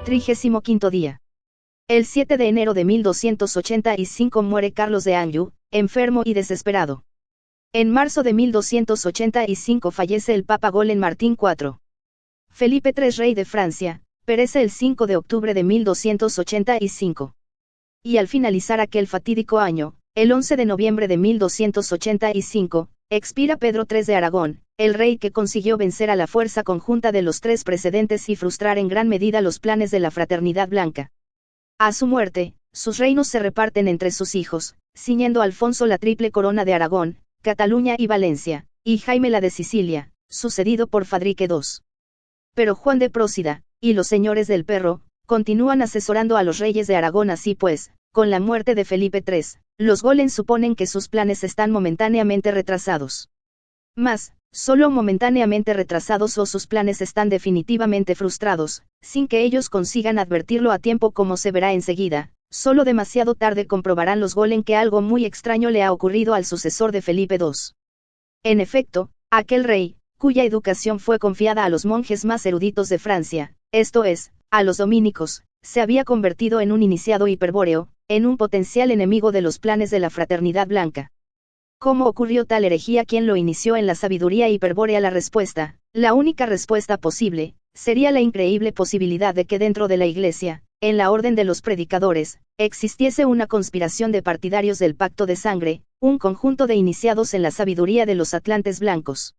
35º día. El 7 de enero de 1285 muere Carlos de Anjou, enfermo y desesperado. En marzo de 1285 fallece el Papa Golen Martín IV. Felipe III, rey de Francia, perece el 5 de octubre de 1285. Y al finalizar aquel fatídico año, el 11 de noviembre de 1285, expira Pedro III de Aragón, el rey que consiguió vencer a la fuerza conjunta de los tres precedentes y frustrar en gran medida los planes de la Fraternidad Blanca. A su muerte, sus reinos se reparten entre sus hijos, ciñendo Alfonso la triple corona de Aragón, Cataluña y Valencia, y Jaime la de Sicilia, sucedido por Fadrique II. Pero Juan de Prósida, y los señores del Perro, continúan asesorando a los reyes de Aragón. Así pues, con la muerte de Felipe III, los Golen suponen que sus planes están momentáneamente retrasados. Mas, solo momentáneamente retrasados o sus planes están definitivamente frustrados, sin que ellos consigan advertirlo a tiempo, como se verá enseguida. Solo demasiado tarde comprobarán los Golen que algo muy extraño le ha ocurrido al sucesor de Felipe II. En efecto, aquel rey, cuya educación fue confiada a los monjes más eruditos de Francia, esto es, a los dominicos, se había convertido en un iniciado hiperbóreo, en un potencial enemigo de los planes de la Fraternidad Blanca. ¿Cómo ocurrió tal herejía? ¿Quién lo inició en la sabiduría hiperbórea? La respuesta, la única respuesta posible, sería la increíble posibilidad de que dentro de la Iglesia, en la orden de los predicadores, existiese una conspiración de partidarios del pacto de sangre, un conjunto de iniciados en la sabiduría de los atlantes blancos.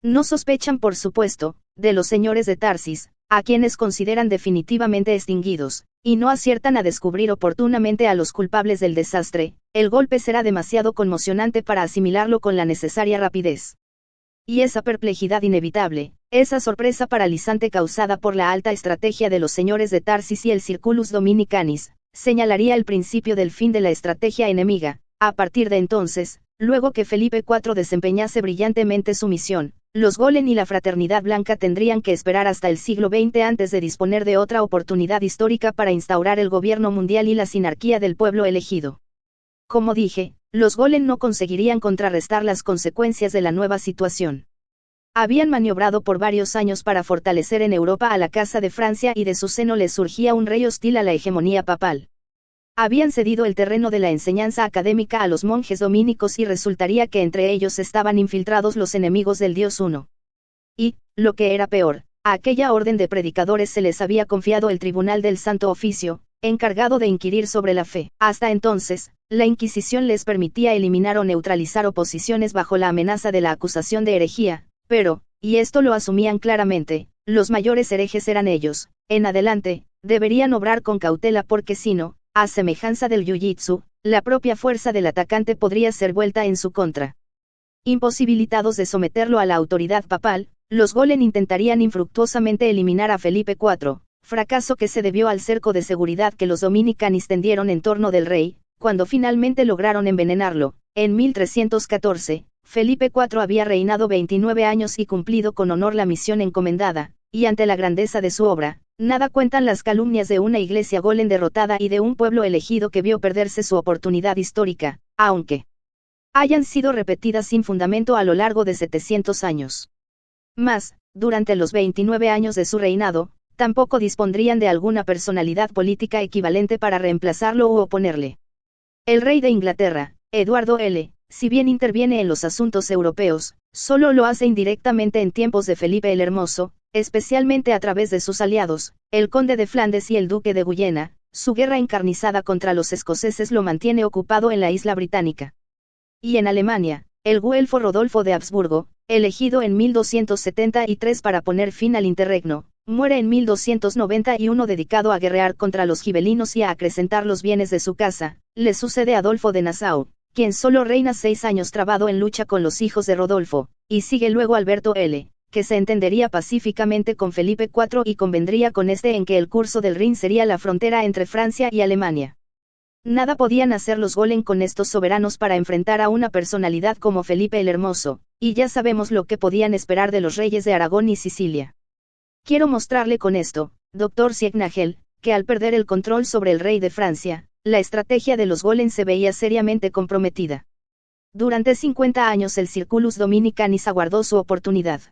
No sospechan, por supuesto, de los señores de Tarsis, a quienes consideran definitivamente extinguidos, y no aciertan a descubrir oportunamente a los culpables del desastre. El golpe será demasiado conmocionante para asimilarlo con la necesaria rapidez. Y esa perplejidad inevitable, esa sorpresa paralizante causada por la alta estrategia de los señores de Tarsis y el Circulus Dominicanis, señalaría el principio del fin de la estrategia enemiga. A partir de entonces, luego que Felipe IV desempeñase brillantemente su misión, los Golen y la Fraternidad Blanca tendrían que esperar hasta el siglo XX antes de disponer de otra oportunidad histórica para instaurar el gobierno mundial y la sinarquía del pueblo elegido. Como dije, los Golen no conseguirían contrarrestar las consecuencias de la nueva situación. Habían maniobrado por varios años para fortalecer en Europa a la Casa de Francia y de su seno les surgía un rey hostil a la hegemonía papal. Habían cedido el terreno de la enseñanza académica a los monjes dominicos y resultaría que entre ellos estaban infiltrados los enemigos del Dios uno. Y, lo que era peor, a aquella orden de predicadores se les había confiado el tribunal del Santo Oficio, encargado de inquirir sobre la fe. Hasta entonces, la Inquisición les permitía eliminar o neutralizar oposiciones bajo la amenaza de la acusación de herejía, pero, y esto lo asumían claramente, los mayores herejes eran ellos. En adelante, deberían obrar con cautela porque si no, a semejanza del jiu-jitsu, la propia fuerza del atacante podría ser vuelta en su contra. Imposibilitados de someterlo a la autoridad papal, los Golen intentarían infructuosamente eliminar a Felipe IV, fracaso que se debió al cerco de seguridad que los dominicanis tendieron en torno del rey. Cuando finalmente lograron envenenarlo, en 1314, Felipe IV había reinado 29 años y cumplido con honor la misión encomendada, y ante la grandeza de su obra, nada cuentan las calumnias de una iglesia Golen derrotada y de un pueblo elegido que vio perderse su oportunidad histórica, aunque hayan sido repetidas sin fundamento a lo largo de 700 años. Mas, durante los 29 años de su reinado, tampoco dispondrían de alguna personalidad política equivalente para reemplazarlo u oponerle. El rey de Inglaterra, Eduardo I, si bien interviene en los asuntos europeos, solo lo hace indirectamente en tiempos de Felipe el Hermoso, especialmente a través de sus aliados, el conde de Flandes y el duque de Guyena. Su guerra encarnizada contra los escoceses lo mantiene ocupado en la isla británica. Y en Alemania, el güelfo Rodolfo de Habsburgo, elegido en 1273 para poner fin al interregno, muere en 1291 dedicado a guerrear contra los gibelinos y a acrecentar los bienes de su casa. Le sucede Adolfo de Nassau, quien solo reina 6 años trabado en lucha con los hijos de Rodolfo, y sigue luego Alberto L., que se entendería pacíficamente con Felipe IV y convendría con este en que el curso del Rin sería la frontera entre Francia y Alemania. Nada podían hacer los Golen con estos soberanos para enfrentar a una personalidad como Felipe el Hermoso, y ya sabemos lo que podían esperar de los reyes de Aragón y Sicilia. Quiero mostrarle con esto, doctor Siegnagel, que al perder el control sobre el rey de Francia, la estrategia de los Golen se veía seriamente comprometida. Durante 50 años el Circulus Dominicanis aguardó su oportunidad.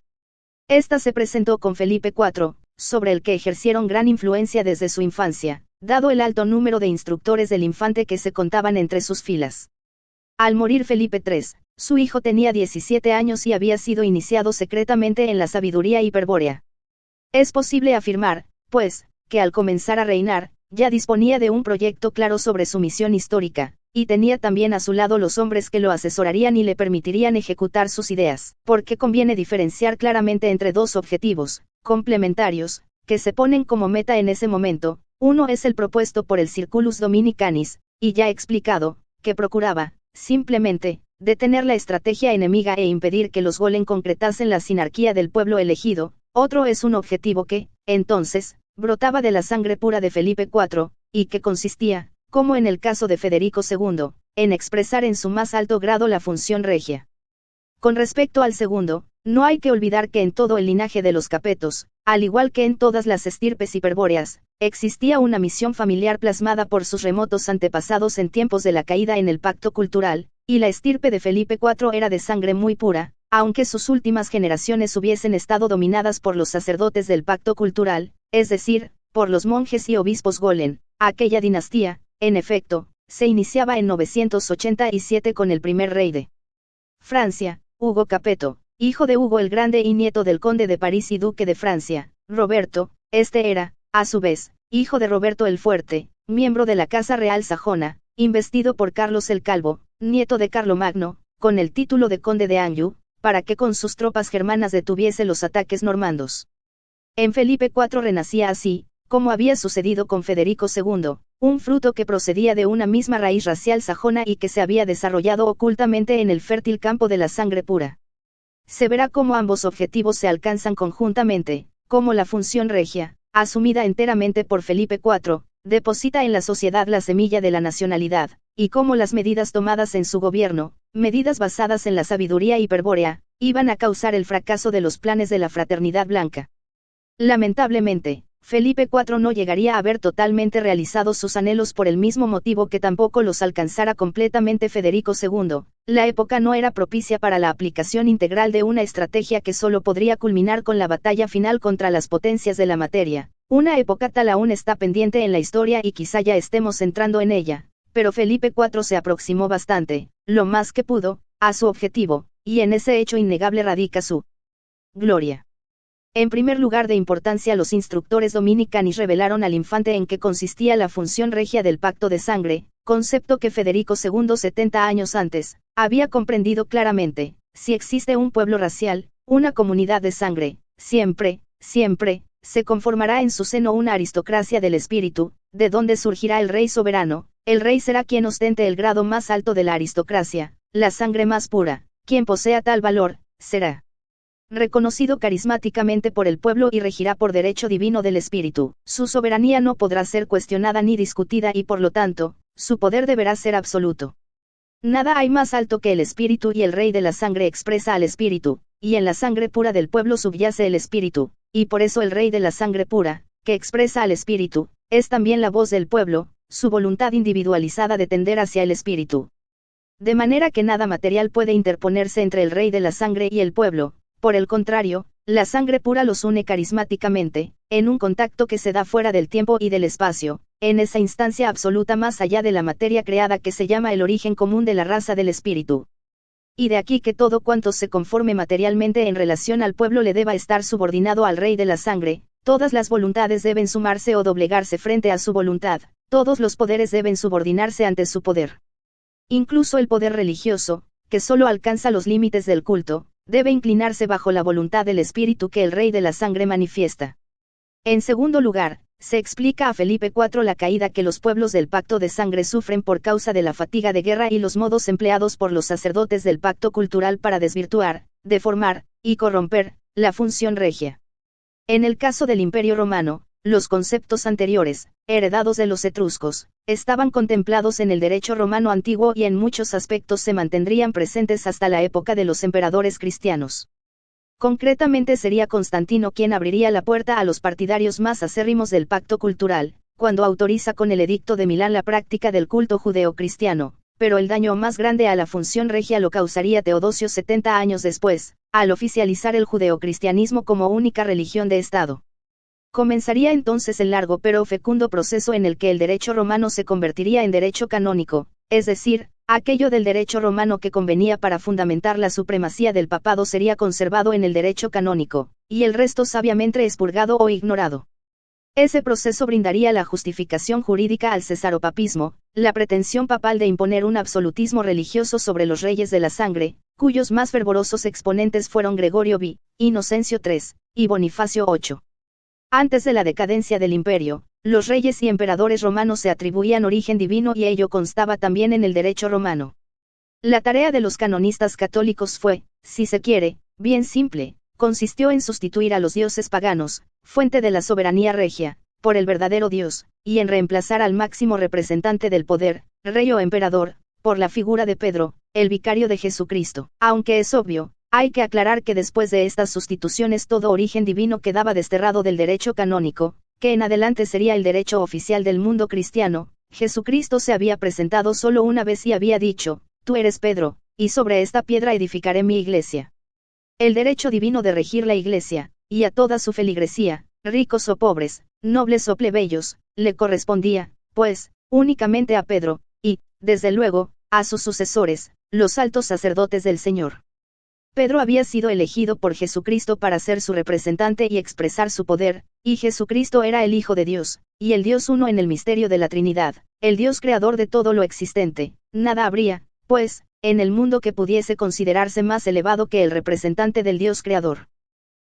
Esta se presentó con Felipe IV, sobre el que ejercieron gran influencia desde su infancia, dado el alto número de instructores del infante que se contaban entre sus filas. Al morir Felipe III, su hijo tenía 17 años y había sido iniciado secretamente en la sabiduría hiperbórea. Es posible afirmar, pues, que al comenzar a reinar, ya disponía de un proyecto claro sobre su misión histórica, y tenía también a su lado los hombres que lo asesorarían y le permitirían ejecutar sus ideas, porque conviene diferenciar claramente entre dos objetivos, complementarios, que se ponen como meta en ese momento. Uno es el propuesto por el Circulus Dominicanis, y ya explicado, que procuraba, simplemente, detener la estrategia enemiga e impedir que los Golem concretasen la sinarquía del pueblo elegido. Otro es un objetivo que, entonces, brotaba de la sangre pura de Felipe IV, y que consistía, como en el caso de Federico II, en expresar en su más alto grado la función regia. Con respecto al segundo, no hay que olvidar que en todo el linaje de los Capetos, al igual que en todas las estirpes hiperbóreas, existía una misión familiar plasmada por sus remotos antepasados en tiempos de la caída en el pacto cultural, y la estirpe de Felipe IV era de sangre muy pura, aunque sus últimas generaciones hubiesen estado dominadas por los sacerdotes del pacto cultural, es decir, por los monjes y obispos Golem. Aquella dinastía, en efecto, se iniciaba en 987 con el primer rey de Francia, Hugo Capeto, hijo de Hugo el Grande y nieto del conde de París y duque de Francia, Roberto. Este era, a su vez, hijo de Roberto el Fuerte, miembro de la Casa Real Sajona, investido por Carlos el Calvo, nieto de Carlomagno, con el título de conde de Anjou, para que con sus tropas germanas detuviese los ataques normandos. En Felipe IV renacía así, como había sucedido con Federico II, un fruto que procedía de una misma raíz racial sajona y que se había desarrollado ocultamente en el fértil campo de la sangre pura. Se verá cómo ambos objetivos se alcanzan conjuntamente, cómo la función regia, asumida enteramente por Felipe IV, deposita en la sociedad la semilla de la nacionalidad, y cómo las medidas tomadas en su gobierno, medidas basadas en la sabiduría hiperbórea, iban a causar el fracaso de los planes de la Fraternidad Blanca. Lamentablemente, Felipe IV no llegaría a ver totalmente realizados sus anhelos por el mismo motivo que tampoco los alcanzara completamente Federico II. La época no era propicia para la aplicación integral de una estrategia que solo podría culminar con la batalla final contra las potencias de la materia. Una época tal aún está pendiente en la historia y quizá ya estemos entrando en ella, pero Felipe IV se aproximó bastante, lo más que pudo, a su objetivo, y en ese hecho innegable radica su gloria. En primer lugar de importancia, los instructores dominicanis revelaron al infante en qué consistía la función regia del pacto de sangre, concepto que Federico II 70 años antes, había comprendido claramente. Si existe un pueblo racial, una comunidad de sangre, siempre, se conformará en su seno una aristocracia del espíritu, de donde surgirá el rey soberano. El rey será quien ostente el grado más alto de la aristocracia, la sangre más pura. Quien posea tal valor, será reconocido carismáticamente por el pueblo y regirá por derecho divino del espíritu. Su soberanía no podrá ser cuestionada ni discutida y por lo tanto, su poder deberá ser absoluto. Nada hay más alto que el espíritu y el rey de la sangre expresa al espíritu, y en la sangre pura del pueblo subyace el espíritu, y por eso el rey de la sangre pura, que expresa al espíritu, es también la voz del pueblo, su voluntad individualizada de tender hacia el espíritu. De manera que nada material puede interponerse entre el rey de la sangre y el pueblo. Por el contrario, la sangre pura los une carismáticamente, en un contacto que se da fuera del tiempo y del espacio, en esa instancia absoluta más allá de la materia creada que se llama el origen común de la raza del espíritu. Y de aquí que todo cuanto se conforme materialmente en relación al pueblo le deba estar subordinado al rey de la sangre, todas las voluntades deben sumarse o doblegarse frente a su voluntad, todos los poderes deben subordinarse ante su poder. Incluso el poder religioso, que solo alcanza los límites del culto, debe inclinarse bajo la voluntad del espíritu que el rey de la sangre manifiesta. En segundo lugar, se explica a Felipe IV la caída que los pueblos del pacto de sangre sufren por causa de la fatiga de guerra y los modos empleados por los sacerdotes del pacto cultural para desvirtuar, deformar, y corromper, la función regia. En el caso del Imperio Romano, los conceptos anteriores, heredados de los etruscos, estaban contemplados en el derecho romano antiguo y en muchos aspectos se mantendrían presentes hasta la época de los emperadores cristianos. Concretamente sería Constantino quien abriría la puerta a los partidarios más acérrimos del pacto cultural, cuando autoriza con el Edicto de Milán la práctica del culto judeo-cristiano, pero el daño más grande a la función regia lo causaría Teodosio 70 años después, al oficializar el judeocristianismo como única religión de Estado. Comenzaría entonces el largo pero fecundo proceso en el que el derecho romano se convertiría en derecho canónico, es decir, aquello del derecho romano que convenía para fundamentar la supremacía del papado sería conservado en el derecho canónico, y el resto sabiamente expurgado o ignorado. Ese proceso brindaría la justificación jurídica al cesaropapismo, la pretensión papal de imponer un absolutismo religioso sobre los reyes de la sangre, cuyos más fervorosos exponentes fueron Gregorio V, Inocencio III, y Bonifacio VIII. Antes de la decadencia del imperio, los reyes y emperadores romanos se atribuían origen divino y ello constaba también en el derecho romano. La tarea de los canonistas católicos fue, si se quiere, bien simple, consistió en sustituir a los dioses paganos, fuente de la soberanía regia, por el verdadero Dios, y en reemplazar al máximo representante del poder, rey o emperador, por la figura de Pedro, el vicario de Jesucristo. Aunque es obvio, hay que aclarar que después de estas sustituciones todo origen divino quedaba desterrado del derecho canónico, que en adelante sería el derecho oficial del mundo cristiano. Jesucristo se había presentado solo una vez y había dicho, tú eres Pedro, y sobre esta piedra edificaré mi iglesia. El derecho divino de regir la iglesia, y a toda su feligresía, ricos o pobres, nobles o plebeyos, le correspondía, pues, únicamente a Pedro, y, desde luego, a sus sucesores, los altos sacerdotes del Señor. Pedro había sido elegido por Jesucristo para ser su representante y expresar su poder, y Jesucristo era el Hijo de Dios, y el Dios uno en el misterio de la Trinidad, el Dios creador de todo lo existente. Nada habría, pues, en el mundo que pudiese considerarse más elevado que el representante del Dios creador.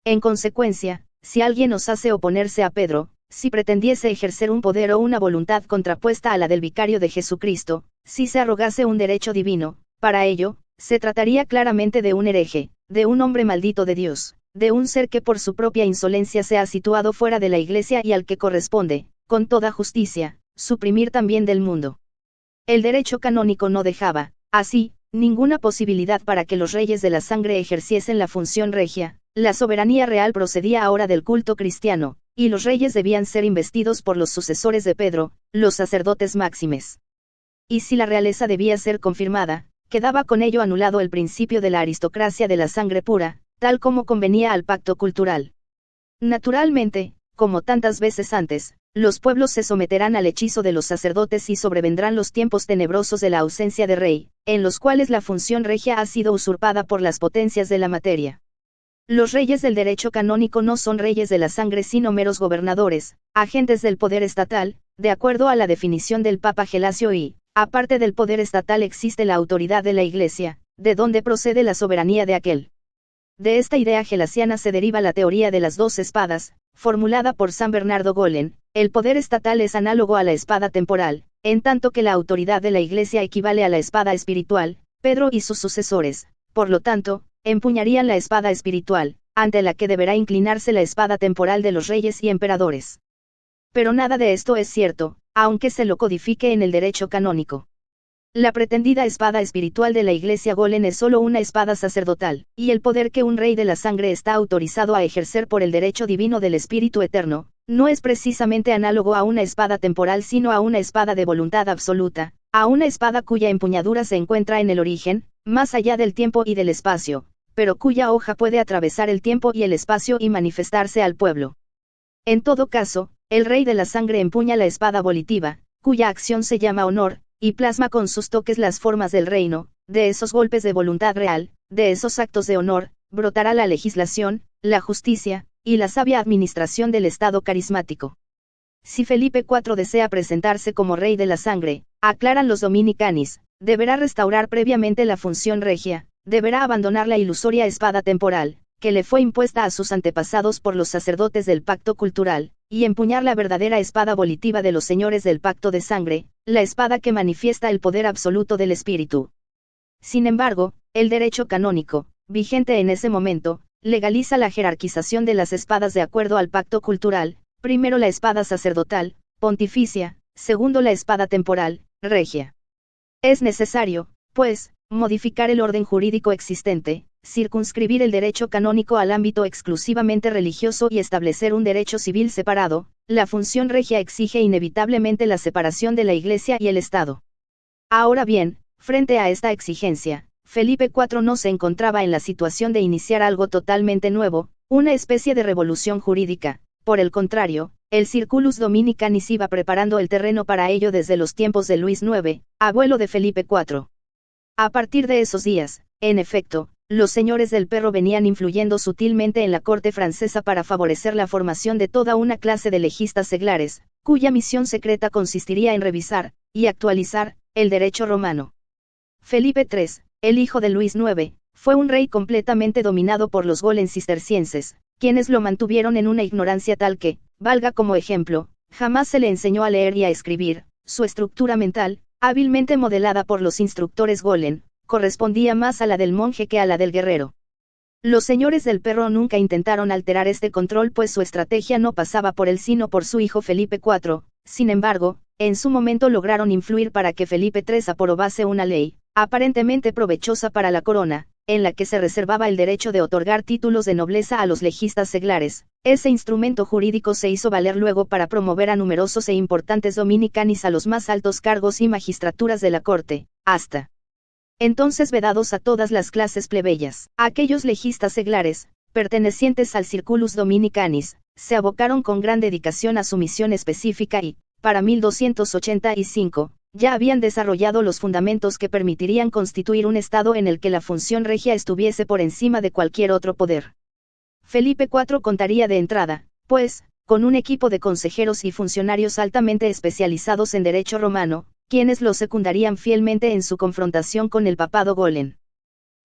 En consecuencia, si alguien osase oponerse a Pedro, si pretendiese ejercer un poder o una voluntad contrapuesta a la del vicario de Jesucristo, si se arrogase un derecho divino, para ello, se trataría claramente de un hereje, de un hombre maldito de Dios, de un ser que por su propia insolencia se ha situado fuera de la Iglesia y al que corresponde, con toda justicia, suprimir también del mundo. El derecho canónico no dejaba, así, ninguna posibilidad para que los reyes de la sangre ejerciesen la función regia. La soberanía real procedía ahora del culto cristiano, y los reyes debían ser investidos por los sucesores de Pedro, los sacerdotes máximes. Y si la realeza debía ser confirmada, quedaba con ello anulado el principio de la aristocracia de la sangre pura, tal como convenía al pacto cultural. Naturalmente, como tantas veces antes, los pueblos se someterán al hechizo de los sacerdotes y sobrevendrán los tiempos tenebrosos de la ausencia de rey, en los cuales la función regia ha sido usurpada por las potencias de la materia. Los reyes del derecho canónico no son reyes de la sangre sino meros gobernadores, agentes del poder estatal, de acuerdo a la definición del Papa Gelasio y, aparte del poder estatal existe la autoridad de la Iglesia, de donde procede la soberanía de aquel. De esta idea gelasiana se deriva la teoría de las dos espadas, formulada por San Bernardo Golen. El poder estatal es análogo a la espada temporal, en tanto que la autoridad de la Iglesia equivale a la espada espiritual. Pedro y sus sucesores, por lo tanto, empuñarían la espada espiritual, ante la que deberá inclinarse la espada temporal de los reyes y emperadores. Pero nada de esto es cierto, aunque se lo codifique en el derecho canónico. La pretendida espada espiritual de la Iglesia Golen es solo una espada sacerdotal, y el poder que un rey de la sangre está autorizado a ejercer por el derecho divino del Espíritu Eterno, no es precisamente análogo a una espada temporal sino a una espada de voluntad absoluta, a una espada cuya empuñadura se encuentra en el origen, más allá del tiempo y del espacio, pero cuya hoja puede atravesar el tiempo y el espacio y manifestarse al pueblo. En todo caso, el rey de la sangre empuña la espada volitiva, cuya acción se llama honor, y plasma con sus toques las formas del reino. De esos golpes de voluntad real, de esos actos de honor, brotará la legislación, la justicia, y la sabia administración del Estado carismático. Si Felipe IV desea presentarse como rey de la sangre, aclaran los Dominicanis, deberá restaurar previamente la función regia, deberá abandonar la ilusoria espada temporal, que le fue impuesta a sus antepasados por los sacerdotes del pacto cultural, y empuñar la verdadera espada volitiva de los señores del pacto de sangre, la espada que manifiesta el poder absoluto del Espíritu. Sin embargo, el derecho canónico, vigente en ese momento, legaliza la jerarquización de las espadas de acuerdo al pacto cultural, primero la espada sacerdotal, pontificia, segundo la espada temporal, regia. Es necesario, pues, modificar el orden jurídico existente, circunscribir el derecho canónico al ámbito exclusivamente religioso y establecer un derecho civil separado. La función regia exige inevitablemente la separación de la Iglesia y el Estado. Ahora bien, Frente a esta exigencia, Felipe IV no se encontraba en la situación de iniciar algo totalmente nuevo, una especie de revolución jurídica. Por el contrario, el Circulus Dominicanis iba preparando el terreno para ello desde los tiempos de Luis IX, abuelo de Felipe IV. A partir de esos días, en efecto, los señores del perro venían influyendo sutilmente en la corte francesa para favorecer la formación de toda una clase de legistas seglares, cuya misión secreta consistiría en revisar y actualizar el derecho romano. Felipe III, el hijo de Luis IX, fue un rey completamente dominado por los Golen cistercienses, quienes lo mantuvieron en una ignorancia tal que, valga como ejemplo, jamás se le enseñó a leer y a escribir. Su estructura mental, hábilmente modelada por los instructores Golen, correspondía más a la del monje que a la del guerrero. Los señores del perro nunca intentaron alterar este control, pues su estrategia no pasaba por él sino por su hijo Felipe IV. Sin embargo, en su momento lograron influir para que Felipe III aprobase una ley, aparentemente provechosa para la corona, en la que se reservaba el derecho de otorgar títulos de nobleza a los legistas seglares. Ese instrumento jurídico se hizo valer luego para promover a numerosos e importantes dominicanis a los más altos cargos y magistraturas de la corte, hasta entonces vedados a todas las clases plebeyas. Aquellos legistas seglares, pertenecientes al Circulus Dominicanis, se abocaron con gran dedicación a su misión específica y, para 1285, ya habían desarrollado los fundamentos que permitirían constituir un Estado en el que la función regia estuviese por encima de cualquier otro poder. Felipe IV contaría de entrada, pues, con un equipo de consejeros y funcionarios altamente especializados en derecho romano, quienes lo secundarían fielmente en su confrontación con el papado Golen.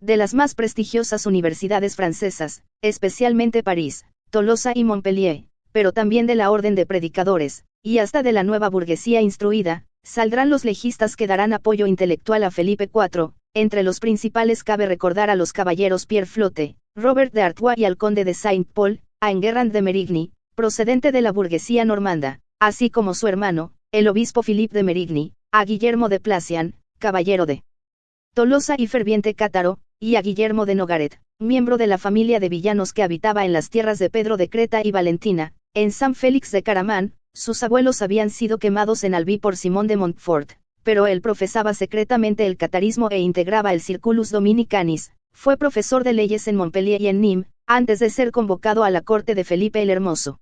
De las más prestigiosas universidades francesas, especialmente París, Tolosa y Montpellier, pero también de la orden de predicadores, y hasta de la nueva burguesía instruida, saldrán los legistas que darán apoyo intelectual a Felipe IV. Entre los principales cabe recordar a los caballeros Pierre Flotte, Robert de Artois y al conde de Saint-Paul, a Enguerrand de Merigny, procedente de la burguesía normanda, así como su hermano, el obispo Philippe de Merigny, a Guillermo de Placian, caballero de Tolosa y ferviente cátaro, y a Guillermo de Nogaret, miembro de la familia de villanos que habitaba en las tierras de Pedro de Creta y Valentina. En San Félix de Caramán, sus abuelos habían sido quemados en Albi por Simón de Montfort, pero él profesaba secretamente el catarismo e integraba el Circulus Dominicanis. Fue profesor de leyes en Montpellier y en Nîmes, antes de ser convocado a la corte de Felipe el Hermoso.